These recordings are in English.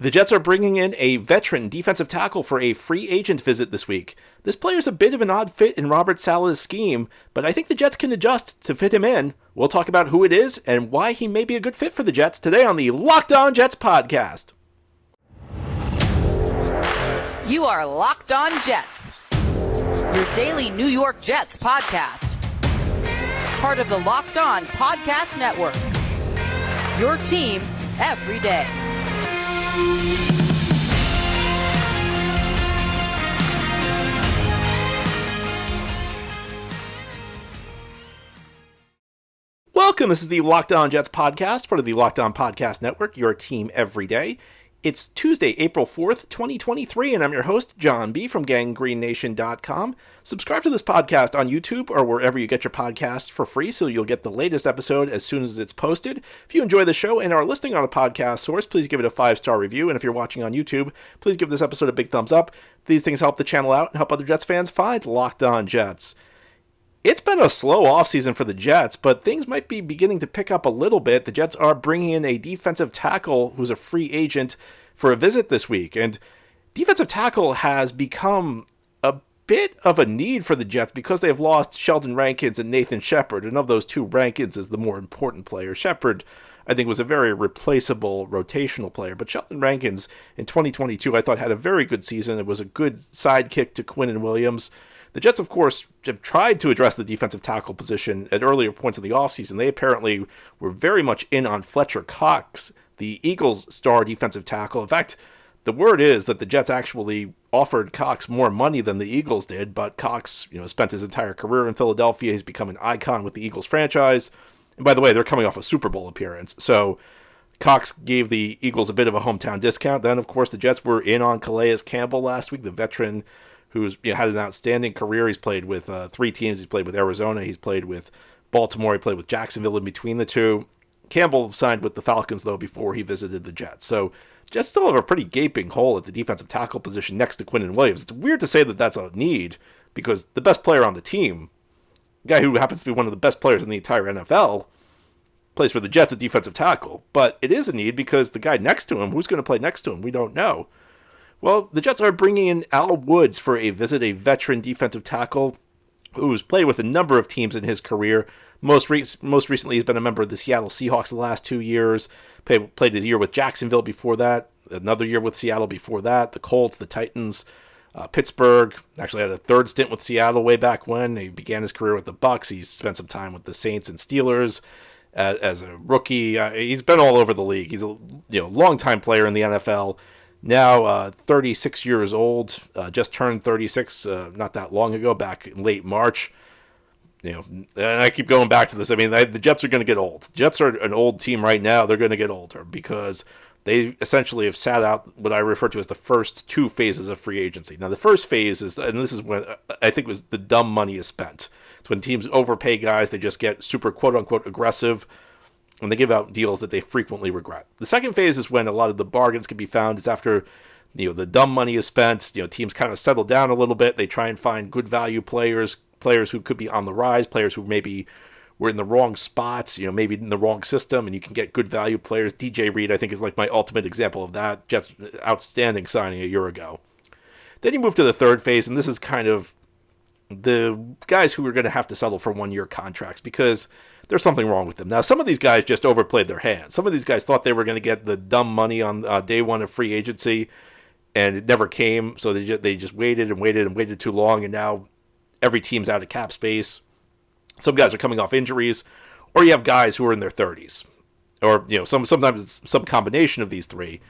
The Jets are bringing in a veteran defensive tackle for a free agent visit this week. This player's a bit of an odd fit in Robert Saleh's scheme, but I think the Jets can adjust to fit him in. We'll talk about who it is and why he may be a good fit for the Jets today on the Locked On Jets podcast. You are Locked On Jets, your daily New York Jets podcast. Part of the Locked On Podcast Network, your team every day. Welcome, this is the Locked On Jets podcast, part of the Locked On Podcast Network, your team every day. It's Tuesday, April 4th, 2023, and I'm your host, John B. from GanggreenNation.com. Subscribe to this podcast on YouTube or wherever you get your podcasts for free so you'll get the latest episode as soon as it's posted. If you enjoy the show and are listening on a podcast source, please give it a 5-star review, and if you're watching on YouTube, please give this episode a big thumbs up. These things help the channel out and help other Jets fans find Locked On Jets. It's been a slow offseason for the Jets, but things might be beginning to pick up a little bit. The Jets are bringing in a defensive tackle who's a free agent for a visit this week. And defensive tackle has become a bit of a need for the Jets because they've lost Sheldon Rankins and Nathan Shepard. And of those two, Rankins is the more important player. Shepard, I think, was a very replaceable rotational player. But Sheldon Rankins in 2022, I thought, had a very good season. It was a good sidekick to Quinnen Williams. The Jets, of course, have tried to address the defensive tackle position at earlier points in the offseason. They apparently were very much in on Fletcher Cox, the Eagles' star defensive tackle. In fact, the word is that the Jets actually offered Cox more money than the Eagles did, but Cox, spent his entire career in Philadelphia. He's become an icon with the Eagles franchise. And by the way, they're coming off a Super Bowl appearance. So Cox gave the Eagles a bit of a hometown discount. Then, of course, the Jets were in on Calais Campbell last week, the veteran who's had an outstanding career. He's played with 3 teams. He's played with Arizona. He's played with Baltimore. He played with Jacksonville in between the two. Campbell signed with the Falcons, though, before he visited the Jets. So Jets still have a pretty gaping hole at the defensive tackle position next to Quinnen Williams. It's weird to say that that's a need because the best player on the team, the guy who happens to be one of the best players in the entire NFL, plays for the Jets at defensive tackle. But it is a need because the guy next to him, who's going to play next to him, we don't know. Well, the Jets are bringing in Al Woods for a visit, a veteran defensive tackle who's played with a number of teams in his career. Most recently, he's been a member of the Seattle Seahawks the last 2 years. Played a year with Jacksonville before that, another year with Seattle before that, the Colts, the Titans, Pittsburgh. Actually had a third stint with Seattle way back when. He began his career with the Bucs. He spent some time with the Saints and Steelers as a rookie. He's been all over the league. He's a long-time player in the NFL. Now 36 years old, just turned 36 not that long ago, back in late March. And I keep going back to this. I mean, the Jets are going to get old. The Jets are an old team right now. They're going to get older because they essentially have sat out what I refer to as the first 2 phases of free agency. Now, the first phase is, and this is when I think was the dumb money is spent. It's when teams overpay guys. They just get super quote-unquote aggressive, and they give out deals that they frequently regret. The second phase is when a lot of the bargains can be found. It's after the dumb money is spent. Teams kind of settle down a little bit. They try and find good value players who could be on the rise, players who maybe were in the wrong spots, maybe in the wrong system, and you can get good value players. DJ Reed, I think, is like my ultimate example of that. Jets outstanding signing a year ago. Then you move to the third phase, and this is kind of the guys who are going to have to settle for 1-year contracts because there's something wrong with them. Now, some of these guys just overplayed their hand. Some of these guys thought they were going to get the dumb money on day one of free agency, and it never came. So they just waited and waited and waited too long, and now every team's out of cap space. Some guys are coming off injuries, or you have guys who are in their 30s, or sometimes it's some combination of these three.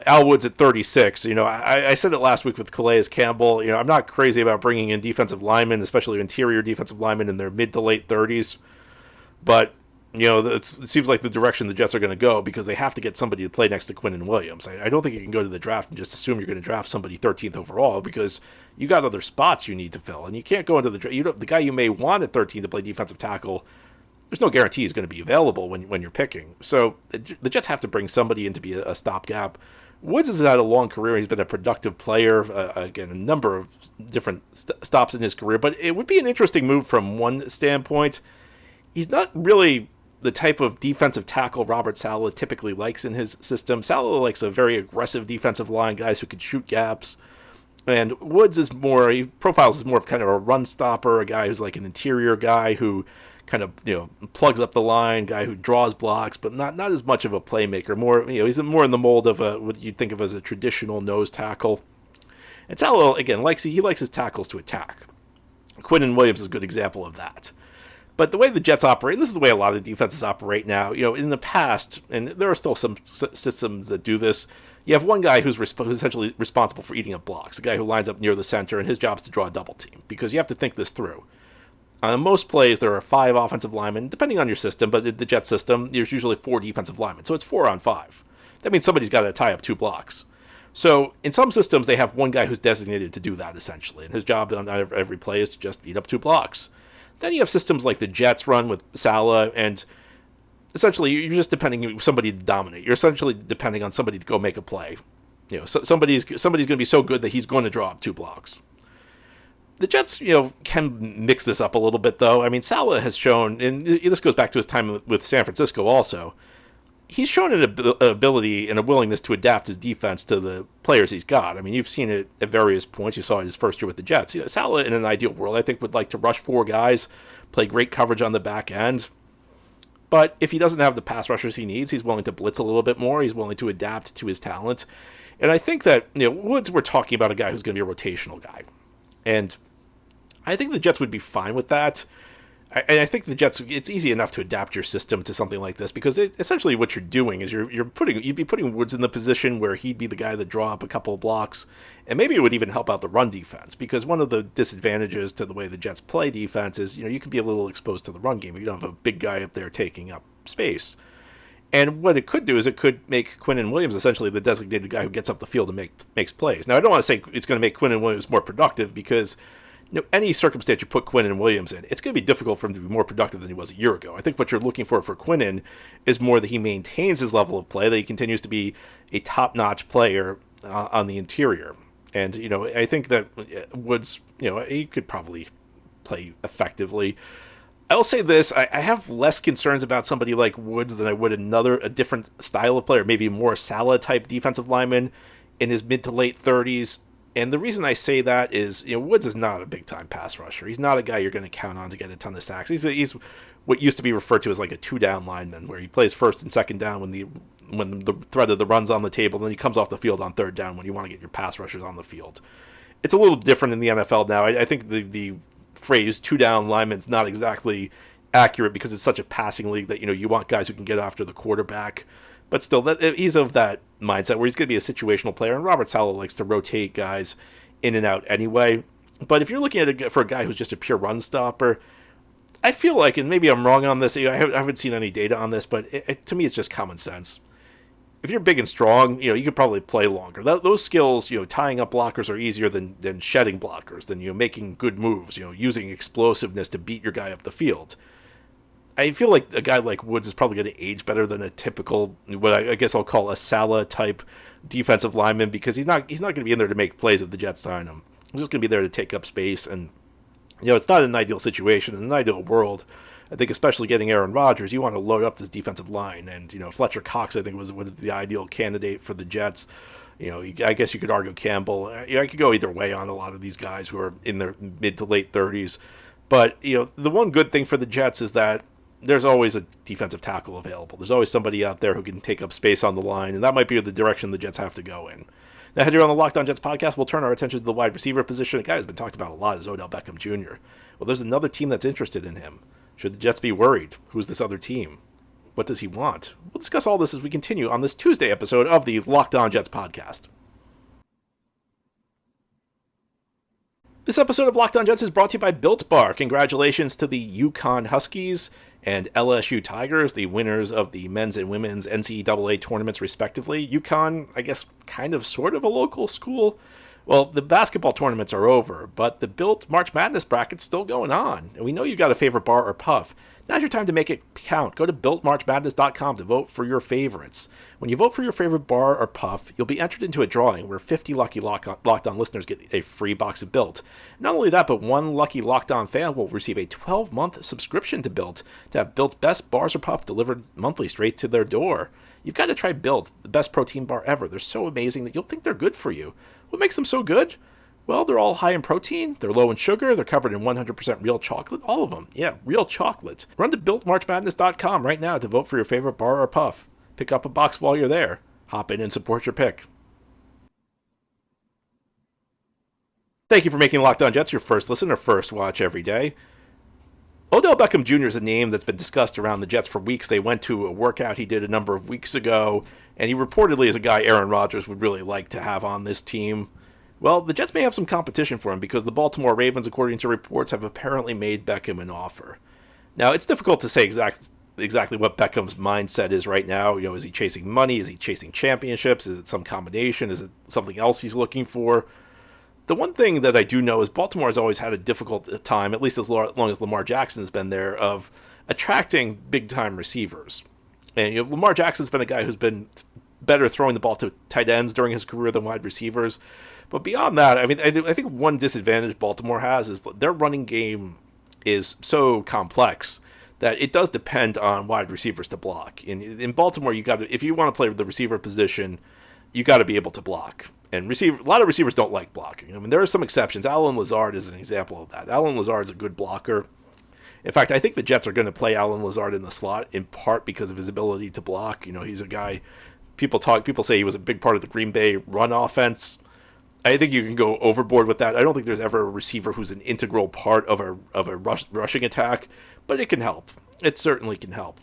Al Woods at 36. I said it last week with Calais Campbell. I'm not crazy about bringing in defensive linemen, especially interior defensive linemen in their mid to late 30s. But, it seems like the direction the Jets are going to go because they have to get somebody to play next to Quinnen Williams. I don't think you can go to the draft and just assume you're going to draft somebody 13th overall because you got other spots you need to fill. And you can't go into the draft. The guy you may want at 13 to play defensive tackle, there's no guarantee he's going to be available when you're picking. So the Jets have to bring somebody in to be a stopgap. Woods has had a long career. He's been a productive player. Again, a number of different stops in his career. But it would be an interesting move from one standpoint. He's not really the type of defensive tackle Robert Saleh typically likes in his system. Saleh likes a very aggressive defensive line, guys who can shoot gaps. And Woods is more, he profiles as more of kind of a run stopper, a guy who's like an interior guy who kind of, plugs up the line, guy who draws blocks, but not as much of a playmaker. More, he's more in the mold of what you'd think of as a traditional nose tackle. And Saleh, again, he likes his tackles to attack. Quinnen Williams is a good example of that. But the way the Jets operate, and this is the way a lot of defenses operate now, in the past, and there are still some systems that do this, you have one guy who's essentially responsible for eating up blocks, a guy who lines up near the center, and his job is to draw a double team, because you have to think this through. On most plays, there are 5 offensive linemen, depending on your system, but in the Jets system, there's usually 4 defensive linemen, so it's 4 on 5. That means somebody's got to tie up 2 blocks. So in some systems, they have one guy who's designated to do that, essentially, and his job on every play is to just eat up 2 blocks. Then you have systems like the Jets run with Saleh, and essentially you're just depending on somebody to dominate. You're essentially depending on somebody to go make a play. Somebody's going to be so good that he's going to draw up 2 blocks. The Jets, can mix this up a little bit, though. I mean, Saleh has shown, and this goes back to his time with San Francisco also, he's shown an ability and a willingness to adapt his defense to the players he's got. I mean, you've seen it at various points. You saw it his first year with the Jets. Saleh, in an ideal world, I think, would like to rush 4 guys, play great coverage on the back end. But if he doesn't have the pass rushers he needs, he's willing to blitz a little bit more. He's willing to adapt to his talent. And I think that, Woods, we're talking about a guy who's going to be a rotational guy. And I think the Jets would be fine with that. And I think the Jets, it's easy enough to adapt your system to something like this, because essentially what you're doing is you'd be putting Woods in the position where he'd be the guy that draw up a couple of blocks, and maybe it would even help out the run defense, because one of the disadvantages to the way the Jets play defense is, you can be a little exposed to the run game if you don't have a big guy up there taking up space. And what it could do is it could make Quinnen Williams essentially the designated guy who gets up the field and makes plays. Now, I don't want to say it's going to make Quinnen Williams more productive, because any circumstance you put Quinnen Williams in, it's going to be difficult for him to be more productive than he was a year ago. I think what you're looking for Quinnen is more that he maintains his level of play, that he continues to be a top-notch player on the interior. And, I think that Woods, he could probably play effectively. I'll say this, I have less concerns about somebody like Woods than I would a different style of player, maybe more Saleh-type defensive lineman in his mid to late 30s. And the reason I say that is, Woods is not a big-time pass rusher. He's not a guy you're going to count on to get a ton of sacks. He's what used to be referred to as like a 2-down lineman, where he plays first and second down when the threat of the run's on the table, and then he comes off the field on 3rd down when you want to get your pass rushers on the field. It's a little different in the NFL now. I think the phrase 2-down lineman's not exactly accurate, because it's such a passing league that, you want guys who can get after the quarterback. But still, he's of that mindset where he's going to be a situational player, and Robert Saleh likes to rotate guys in and out anyway. But if you're looking at it for a guy who's just a pure run stopper, I feel like, and maybe I'm wrong on this, I haven't seen any data on this, but to me it's just common sense. If you're big and strong, you could probably play longer. Those skills, tying up blockers are easier than shedding blockers, than making good moves, using explosiveness to beat your guy up the field. I feel like a guy like Woods is probably going to age better than a typical, what I guess I'll call a Saleh-type defensive lineman, because he's not going to be in there to make plays if the Jets sign him. He's just going to be there to take up space, and it's not an ideal situation. In an ideal world, I think especially getting Aaron Rodgers, you want to load up this defensive line, and Fletcher Cox, I think, was the ideal candidate for the Jets. I guess you could argue Campbell. I could go either way on a lot of these guys who are in their mid to late 30s. But the one good thing for the Jets is that there's always a defensive tackle available. There's always somebody out there who can take up space on the line, and that might be the direction the Jets have to go in. Now, here on the Locked On Jets podcast, we'll turn our attention to the wide receiver position. A guy who's been talked about a lot is Odell Beckham Jr. Well, there's another team that's interested in him. Should the Jets be worried? Who's this other team? What does he want? We'll discuss all this as we continue on this Tuesday episode of the Locked On Jets podcast. This episode of Locked On Jets is brought to you by Built Bar. Congratulations to the Yukon Huskies and LSU Tigers, the winners of the men's and women's NCAA tournaments, respectively. Yukon, I guess, kind of sort of a local school. Well, the basketball tournaments are over, but the Built March Madness bracket's still going on. And we know you got a favorite bar or puff. Now's your time to make it count. Go to BuiltMarchMadness.com to vote for your favorites. When you vote for your favorite bar or puff, you'll be entered into a drawing where 50 lucky Locked On listeners get a free box of Built. Not only that, but one lucky Locked On fan will receive a 12-month subscription to Built to have Built's best bars or puff delivered monthly straight to their door. You've got to try Built, the best protein bar ever. They're so amazing that you'll think they're good for you. What makes them so good? Well, they're all high in protein, they're low in sugar, they're covered in 100% real chocolate, all of them. Yeah, real chocolate. Run to BuiltMarchMadness.com right now to vote for your favorite bar or puff. Pick up a box while you're there. Hop in and support your pick. Thank you for making Locked On Jets your first listen or first watch every day. Odell Beckham Jr. is a name that's been discussed around the Jets for weeks. They went to a workout he did a number of weeks ago, and he reportedly is a guy Aaron Rodgers would really like to have on this team. Well, the Jets may have some competition for him because the Baltimore Ravens, according to reports, have apparently made Beckham an offer. Now, it's difficult to say exactly what Beckham's mindset is right now. Is he chasing money? Is he chasing championships? Is it some combination? Is it something else he's looking for? The one thing that I do know is Baltimore has always had a difficult time, at least as long as Lamar Jackson has been there, of attracting big-time receivers. And Lamar Jackson's been a guy who's been better throwing the ball to tight ends during his career than wide receivers. But beyond that, I think one disadvantage Baltimore has is their running game is so complex that it does depend on wide receivers to block. In Baltimore, if you want to play the receiver position, you got to be able to block. And a lot of receivers don't like blocking. There are some exceptions. Allen Lazard is an example of that. Allen Lazard is a good blocker. In fact, I think the Jets are going to play Allen Lazard in the slot in part because of his ability to block. He's a guy people say he was a big part of the Green Bay run offense. I think you can go overboard with that. I don't think there's ever a receiver who's an integral part of a rushing attack, but it can help. It certainly can help.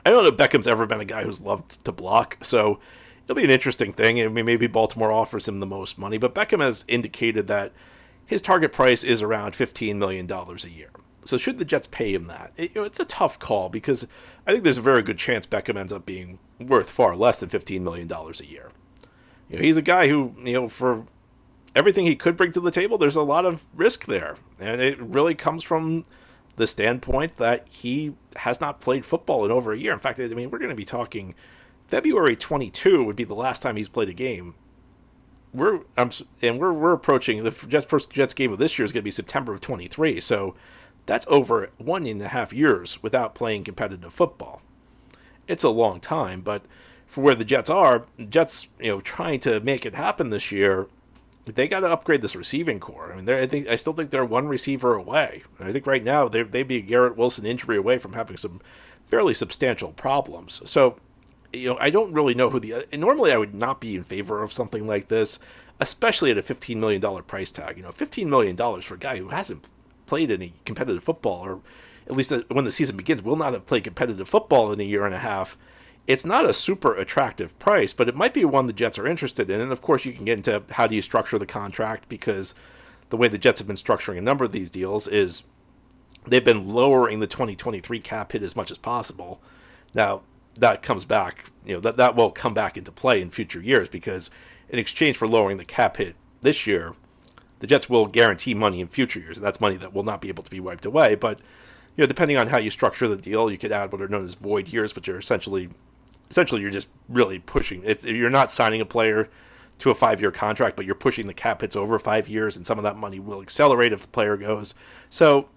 I don't know if Beckham's ever been a guy who's loved to block, so it'll be an interesting thing. Maybe Baltimore offers him the most money, but Beckham has indicated that his target price is around $15 million a year. So should the Jets pay him that? It's a tough call because I think there's a very good chance Beckham ends up being worth far less than $15 million a year. He's a guy who, for everything he could bring to the table, there's a lot of risk there. And it really comes from the standpoint that he has not played football in over a year. In fact, we're going to be talking February 22 would be the last time he's played a game. We're approaching the first Jets game of this year is going to be September of 23. So that's over 1.5 years without playing competitive football. It's a long time, but for where the Jets are, trying to make it happen this year, they got to upgrade this receiving core. I still think they're one receiver away. I think right now they'd be a Garrett Wilson injury away from having some fairly substantial problems. So, I don't really know normally I would not be in favor of something like this, especially at a $15 million price tag. $15 million for a guy who hasn't played any competitive football, or at least when the season begins, will not have played competitive football in a year and a half. It's not a super attractive price, but it might be one the Jets are interested in. And of course, you can get into how do you structure the contract, because the way the Jets have been structuring a number of these deals is they've been lowering the 2023 cap hit as much as possible. Now, that comes back, that will come back into play in future years, because in exchange for lowering the cap hit this year, the Jets will guarantee money in future years, and that's money that will not be able to be wiped away. But depending on how you structure the deal, you could add what are known as void years, which are essentially you're just really pushing it. You're not signing a player to a 5-year contract, but you're pushing the cap hits over 5 years, and some of that money will accelerate if the player goes. So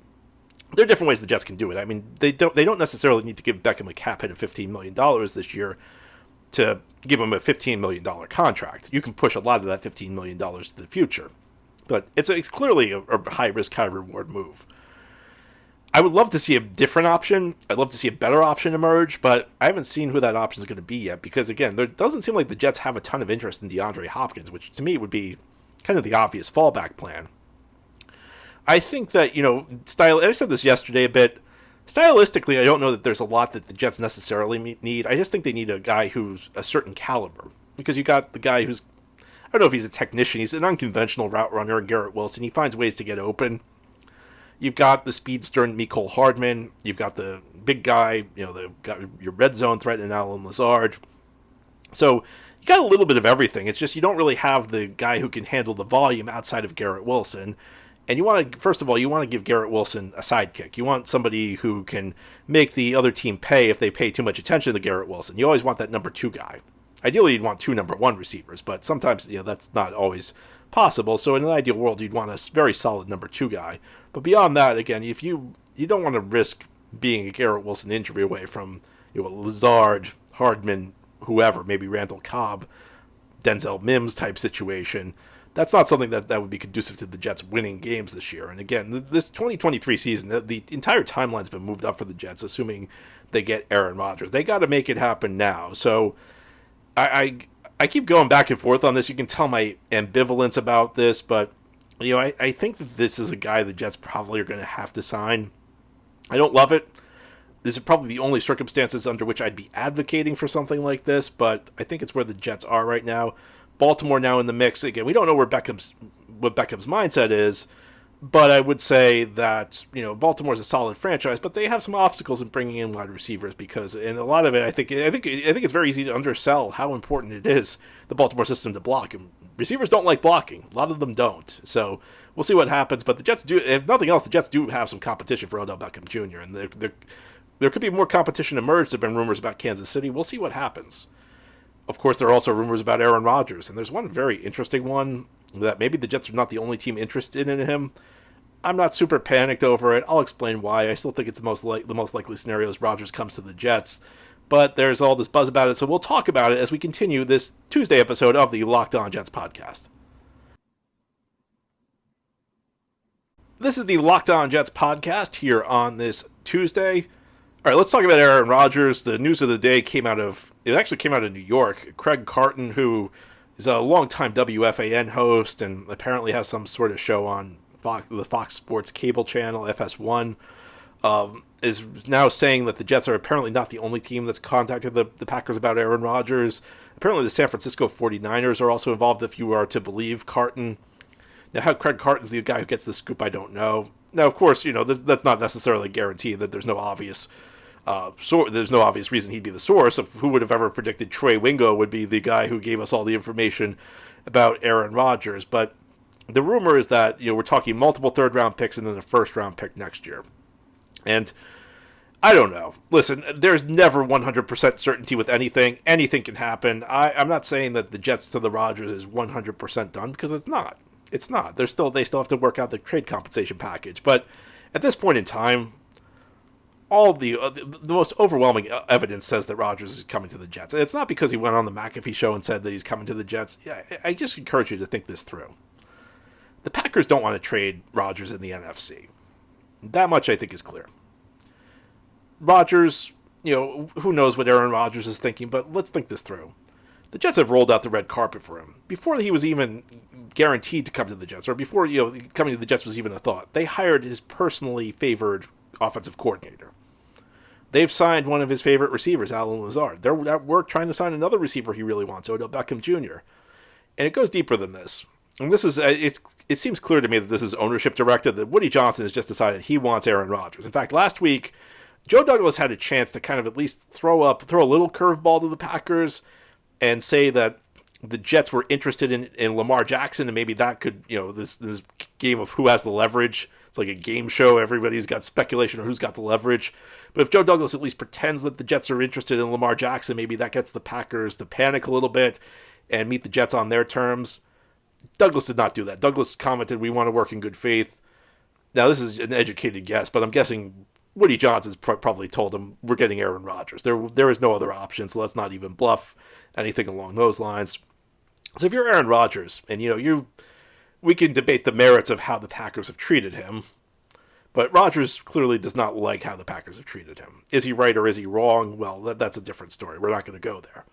there are different ways the Jets can do it. They don't necessarily need to give Beckham a cap hit of $15 million this year to give him a $15 million contract. You can push a lot of that $15 million to the future. But it's clearly a high-risk, high-reward move. I would love to see a different option. I'd love to see a better option emerge, but I haven't seen who that option is going to be yet, because, again, there doesn't seem like the Jets have a ton of interest in DeAndre Hopkins, which to me would be kind of the obvious fallback plan. I think that, I said this yesterday a bit, stylistically, I don't know that there's a lot that the Jets necessarily need. I just think they need a guy who's a certain caliber, because you got the guy who's, I don't know if he's a technician, he's an unconventional route runner in Garrett Wilson. He finds ways to get open. You've got the speedster in Mecole Hardman. You've got the big guy, got your red zone threat in Allen Lazard. So you got a little bit of everything. It's just you don't really have the guy who can handle the volume outside of Garrett Wilson. And you want to, first of all, you want to give Garrett Wilson a sidekick. You want somebody who can make the other team pay if they pay too much attention to Garrett Wilson. You always want that number 2 guy. Ideally, you'd want 2 number 1 receivers, but sometimes that's not always possible. So in an ideal world, you'd want a very solid number 2 guy. But beyond that, again, if you don't want to risk being a Garrett Wilson injury away from Lazard, Hardman, whoever, maybe Randall Cobb, Denzel Mims type situation. That's not something that would be conducive to the Jets winning games this year. And again, this 2023 season, the entire timeline's been moved up for the Jets, assuming they get Aaron Rodgers. They got to make it happen now. So I keep going back and forth on this. You can tell my ambivalence about this, but I think that this is a guy the Jets probably are going to have to sign. I don't love it. This is probably the only circumstances under which I'd be advocating for something like this, but I think it's where the Jets are right now. Baltimore now in the mix. Again, we don't know what Beckham's mindset is, but I would say that Baltimore's a solid franchise, but they have some obstacles in bringing in wide receivers because, and a lot of it, I think it's very easy to undersell how important it is the Baltimore system to block. And receivers don't like blocking. A lot of them don't. So we'll see what happens. But the Jets do, if nothing else, the Jets do have some competition for Odell Beckham Jr. and there could be more competition emerge. There have been rumors about Kansas City. We'll see what happens. Of course, there are also rumors about Aaron Rodgers, and there's one very interesting one that maybe the Jets are not the only team interested in him. I'm not super panicked over it. I'll explain why. I still think it's the most likely scenario is Rodgers comes to the Jets, but there's all this buzz about it, so we'll talk about it as we continue this Tuesday episode of the Locked On Jets podcast. This is the Locked On Jets podcast here on this Tuesday. All right, let's talk about Aaron Rodgers. The news of the day came out of New York. Craig Carton, who is a longtime WFAN host and apparently has some sort of show on the Fox Sports cable channel, FS1, is now saying that the Jets are apparently not the only team that's contacted the Packers about Aaron Rodgers. Apparently the San Francisco 49ers are also involved, if you are to believe Carton. Now, how Craig Carton's the guy who gets the scoop, I don't know. Now, of course, that's not necessarily guaranteed that there's no obvious reason he'd be the source. Of who would have ever predicted Trey Wingo would be the guy who gave us all the information about Aaron Rodgers. But the rumor is that we're talking multiple third-round picks and then the first-round pick next year. And I don't know. Listen, there's never 100% certainty with anything. Anything can happen. I'm not saying that the Jets to the Rodgers is 100% done, because it's not. It's not. They still have to work out the trade compensation package. But at this point in time, all the most overwhelming evidence says that Rodgers is coming to the Jets. And it's not because he went on the McAfee show and said that he's coming to the Jets. I just encourage you to think this through. The Packers don't want to trade Rodgers in the NFC. That much I think is clear. Rodgers, who knows what Aaron Rodgers is thinking, but let's think this through. The Jets have rolled out the red carpet for him. Before he was even guaranteed to come to the Jets, or before coming to the Jets was even a thought, they hired his personally favored offensive coordinator. They've signed one of his favorite receivers, Allen Lazard. They're at work trying to sign another receiver he really wants, Odell Beckham Jr. And it goes deeper than this. And this is it seems clear to me that this is ownership directed, that Woody Johnson has just decided he wants Aaron Rodgers. In fact, last week, Joe Douglas had a chance to kind of at least throw a little curveball to the Packers and say that the Jets were interested in Lamar Jackson, and maybe that could, this game of who has the leverage. It's like a game show. Everybody's got speculation on who's got the leverage. But if Joe Douglas at least pretends that the Jets are interested in Lamar Jackson, maybe that gets the Packers to panic a little bit and meet the Jets on their terms. Douglas did not do that. Douglas commented, "We want to work in good faith." Now, this is an educated guess, but I'm guessing Woody Johnson's probably told him, "We're getting Aaron Rodgers. There is no other option, so let's not even bluff anything along those lines." So if you're Aaron Rodgers, and we can debate the merits of how the Packers have treated him, but Rodgers clearly does not like how the Packers have treated him. Is he right or is he wrong? Well, that's a different story. We're not going to go there.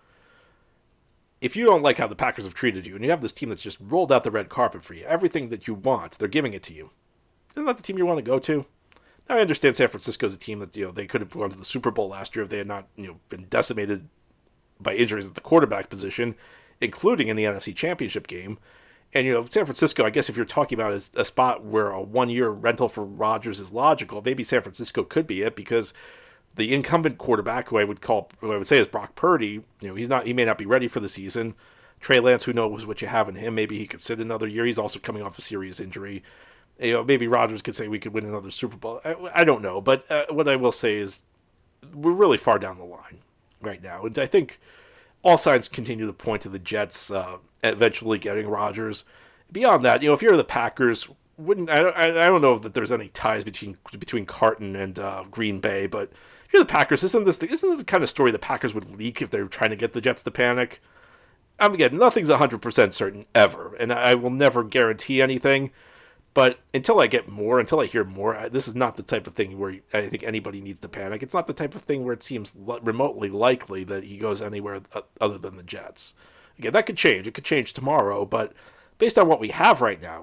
If you don't like how the Packers have treated you, and you have this team that's just rolled out the red carpet for you, everything that you want, they're giving it to you. Isn't that the team you want to go to? Now, I understand San Francisco is a team that they could have gone to the Super Bowl last year if they had not been decimated by injuries at the quarterback position, including in the NFC Championship game. And, San Francisco, I guess if you're talking about a spot where a one-year rental for Rodgers is logical, maybe San Francisco could be it, because the incumbent quarterback, who I would say is Brock Purdy, he may not be ready for the season. Trey Lance, who knows what you have in him. Maybe he could sit another year. He's also coming off a serious injury. Maybe Rodgers could say we could win another Super Bowl. I don't know, but what I will say is we're really far down the line right now. And I think all signs continue to point to the Jets eventually getting Rodgers. Beyond that, if you're the Packers, I don't know that there's any ties between Carton and Green Bay, but if you're the Packers, isn't this the kind of story the Packers would leak if they were trying to get the Jets to panic? Again, nothing's 100% certain ever, and I will never guarantee anything. But until I hear more, this is not the type of thing where I think anybody needs to panic. It's not the type of thing where it seems remotely likely that he goes anywhere other than the Jets. Again, that could change. It could change tomorrow, but based on what we have right now,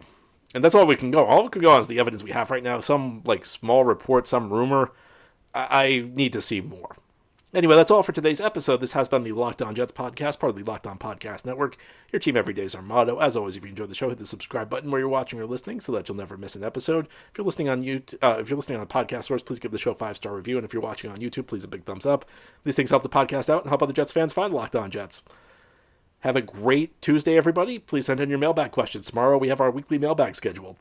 and that's all we can go. All we can go on is the evidence we have right now. Some small report, some rumor. I need to see more. Anyway, that's all for today's episode. This has been the Locked On Jets podcast, part of the Locked On Podcast Network. Your team every day is our motto. As always, if you enjoyed the show, hit the subscribe button where you're watching or listening so that you'll never miss an episode. If you're listening on if you're listening on a podcast source, please give the show a 5-star review. And if you're watching on YouTube, please a big thumbs up. These things help the podcast out and help other Jets fans find Locked On Jets. Have a great Tuesday, everybody. Please send in your mailbag questions. Tomorrow we have our weekly mailbag scheduled.